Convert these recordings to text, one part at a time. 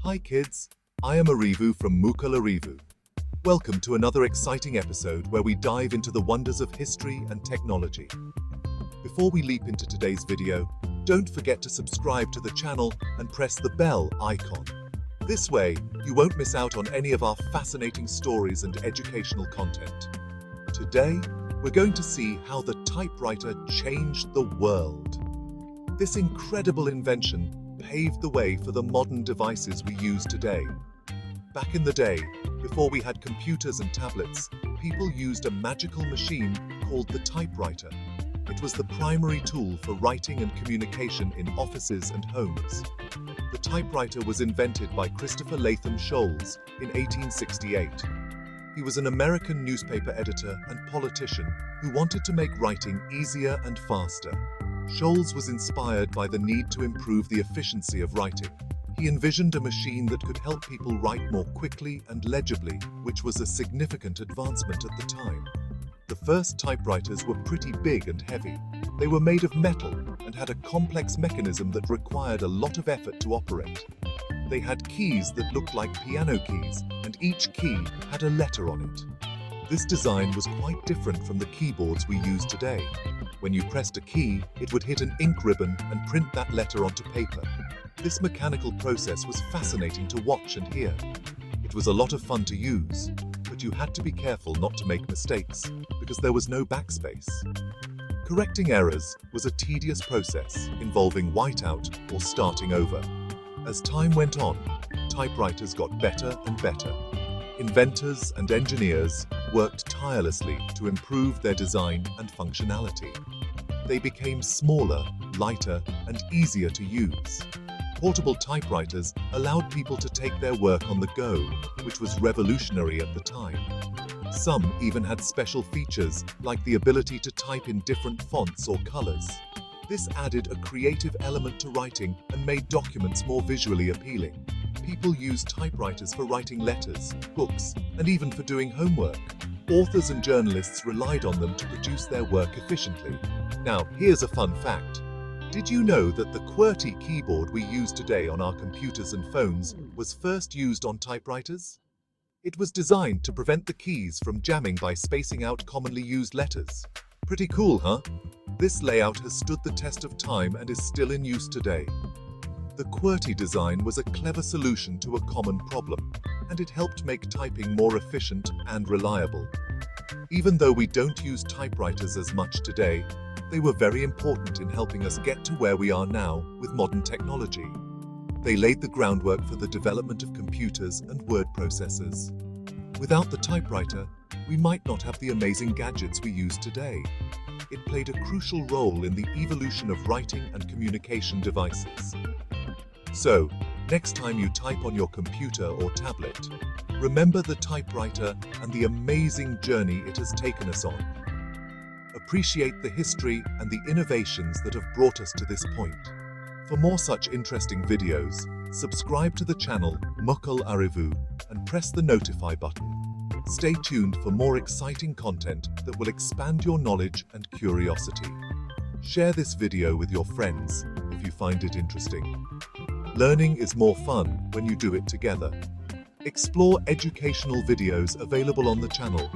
Hi kids, I am Arivu from Mukul Arivu. Welcome to another exciting episode where we dive into the wonders of history and technology. Before we leap into today's video, don't forget to subscribe to the channel and press the bell icon. This way, you won't miss out on any of our fascinating stories and educational content. Today, we're going to see how the typewriter changed the world. This incredible invention paved the way for the modern devices we use today. Back in the day, before we had computers and tablets, people used a magical machine called the typewriter. It was the primary tool for writing and communication in offices and homes. The typewriter was invented by Christopher Latham Sholes in 1868. He was an American newspaper editor and politician who wanted to make writing easier and faster. Sholes was inspired by the need to improve the efficiency of writing. He envisioned a machine that could help people write more quickly and legibly, which was a significant advancement at the time. The first typewriters were pretty big and heavy. They were made of metal and had a complex mechanism that required a lot of effort to operate. They had keys that looked like piano keys, and each key had a letter on it. This design was quite different from the keyboards we use today. When you pressed a key, it would hit an ink ribbon and print that letter onto paper. This mechanical process was fascinating to watch and hear. It was a lot of fun to use, but you had to be careful not to make mistakes, because there was no backspace. Correcting errors was a tedious process involving whiteout or starting over. As time went on, typewriters got better and better. Inventors and engineers worked tirelessly to improve their design and functionality. They became smaller, lighter, and easier to use. Portable typewriters allowed people to take their work on the go, which was revolutionary at the time. Some even had special features, like the ability to type in different fonts or colors. This added a creative element to writing and made documents more visually appealing. People used typewriters for writing letters, books, and even for doing homework. Authors and journalists relied on them to produce their work efficiently. Now, here's a fun fact. Did you know that the QWERTY keyboard we use today on our computers and phones was first used on typewriters? It was designed to prevent the keys from jamming by spacing out commonly used letters. Pretty cool, huh? This layout has stood the test of time and is still in use today. The QWERTY design was a clever solution to a common problem, and it helped make typing more efficient and reliable. Even though we don't use typewriters as much today, they were very important in helping us get to where we are now with modern technology. They laid the groundwork for the development of computers and word processors. Without the typewriter, we might not have the amazing gadgets we use today. It played a crucial role in the evolution of writing and communication devices. So, next time you type on your computer or tablet, remember the typewriter and the amazing journey it has taken us on. Appreciate the history and the innovations that have brought us to this point. For more such interesting videos, subscribe to the channel Mukul Arivu and press the notify button. Stay tuned for more exciting content that will expand your knowledge and curiosity. Share this video with your friends if you find it interesting. Learning is more fun when you do it together. Explore educational videos available on the channel.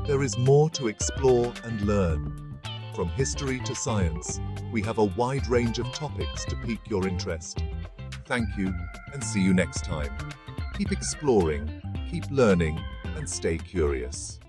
There is more to explore and learn. From history to science, we have a wide range of topics to pique your interest. Thank you, and see you next time. Keep exploring, keep learning, and stay curious.